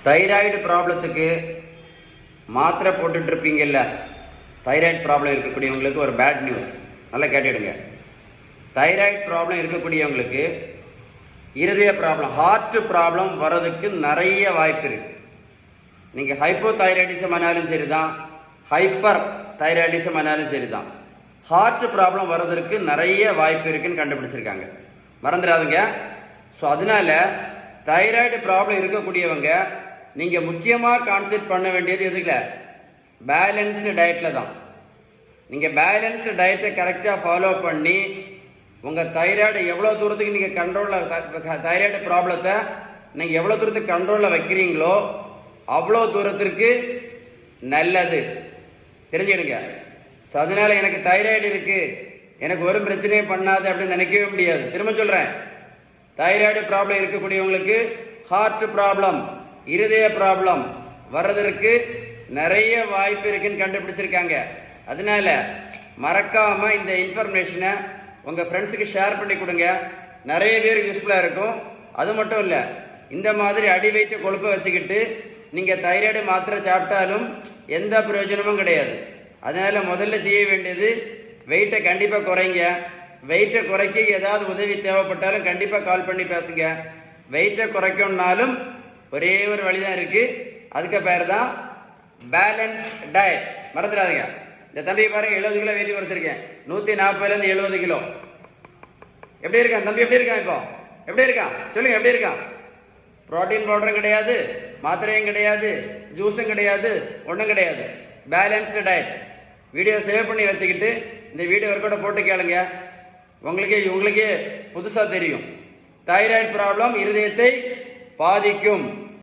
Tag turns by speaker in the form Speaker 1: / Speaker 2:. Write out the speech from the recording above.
Speaker 1: Thyroid ப்ராப்ளத்துக்கு மாத்திரை போட்டுட்ருப்பீங்கல்ல, thyroid problem இருக்கக்கூடியவங்களுக்கு ஒரு பேட் நியூஸ், நல்லா கேட்டுடுங்க. தைராய்டு ப்ராப்ளம் இருக்கக்கூடியவங்களுக்கு இருதய ப்ராப்ளம், ஹார்ட் ப்ராப்ளம் வர்றதுக்கு நிறைய வாய்ப்பு இருக்குது. நீங்கள் ஹைப்போ தைராய்டிசம் ஆனாலும் சரி தான், ஹைப்பர் தைராய்டிசம் ஆனாலும் சரி தான், ஹார்ட் ப்ராப்ளம் வர்றதுக்கு நிறைய வாய்ப்பு இருக்குன்னு கண்டுபிடிச்சிருக்காங்க, மறந்துடாதுங்க. ஸோ அதனால் தைராய்டு ப்ராப்ளம் இருக்கக்கூடியவங்க நீங்கள் முக்கியமாக கான்சென்ட்ரேட் பண்ண வேண்டியது எதுக்குல, பேலன்ஸ்டு டயட்டில் தான். நீங்கள் பேலன்ஸ்டு டயட்டை கரெக்டாக ஃபாலோ பண்ணி உங்கள் தைராய்டு எவ்வளோ தூரத்துக்கு நீங்கள் கண்ட்ரோலில், தைராய்டு ப்ராப்ளத்தை நீங்கள் எவ்வளோ தூரத்துக்கு கண்ட்ரோலில் வைக்கிறீங்களோ அவ்வளோ தூரத்திற்கு நல்லது, தெரிஞ்சுடுங்க. ஸோ அதனால் எனக்கு தைராய்டு இருக்குது, எனக்கு ஒரு பிரச்சனையும் பண்ணாது அப்படின்னு நினைக்கவே முடியாது. திரும்ப சொல்கிறேன், தைராய்டு ப்ராப்ளம் இருக்கக்கூடியவங்களுக்கு ஹார்ட் ப்ராப்ளம், இருதய ப்ராப்ளம் வர்றதற்கு நிறைய வாய்ப்பு இருக்குன்னு கண்டுபிடிச்சிருக்காங்க. அதனால மறக்காமல் இந்த இன்ஃபர்மேஷனை உங்கள் ஃப்ரெண்ட்ஸுக்கு ஷேர் பண்ணி கொடுங்க, நிறைய பேருக்கு யூஸ்ஃபுல்லாக இருக்கும். அது மட்டும் இல்லை, இந்த மாதிரி அடி வயிற்று கொழுப்பை வச்சுக்கிட்டு நீங்கள் தைராய்டு மாத்திரை சாப்பிட்டாலும் எந்த பிரயோஜனமும் கிடையாது. அதனால் முதல்ல செய்ய வேண்டியது வெயிட்டை கண்டிப்பாக குறைங்க. வெயிட்டை குறைக்க ஏதாவது உதவி தேவைப்பட்டாலும் கண்டிப்பாக கால் பண்ணி பேசுங்க. வெயிட்டை குறைக்கணுன்னாலும் ஒரே ஒரு வழி தான் இருக்குது, அதுக்கு பேர் தான் பேலன்ஸ் டயட். மறந்துடாதீங்க. இந்த தம்பி பாருங்கள், 70 கிலோ வெயிட் குறைச்சிருக்கேன், 140லேருந்து 70 கிலோ. எப்படி இருக்கான் தம்பி? எப்படி இருக்கான்? இப்போ எப்படி இருக்கான் சொல்லுங்கள், எப்படி இருக்கான்? ப்ரோட்டீன் பவுடரும் கிடையாது, மாத்திரையும் கிடையாது, ஜூஸும் கிடையாது, ஒன்றும் கிடையாது. Balanced diet. வீடியோ சேவ் பண்ணி வச்சுக்கிட்டு இந்த வீடியோ ஒர்க்கோட போட்டு கேளுங்க, உங்களுக்கே புதுசாக தெரியும். தைராய்டு ப்ராப்ளம் இருதயத்தை பாதிக்கும்.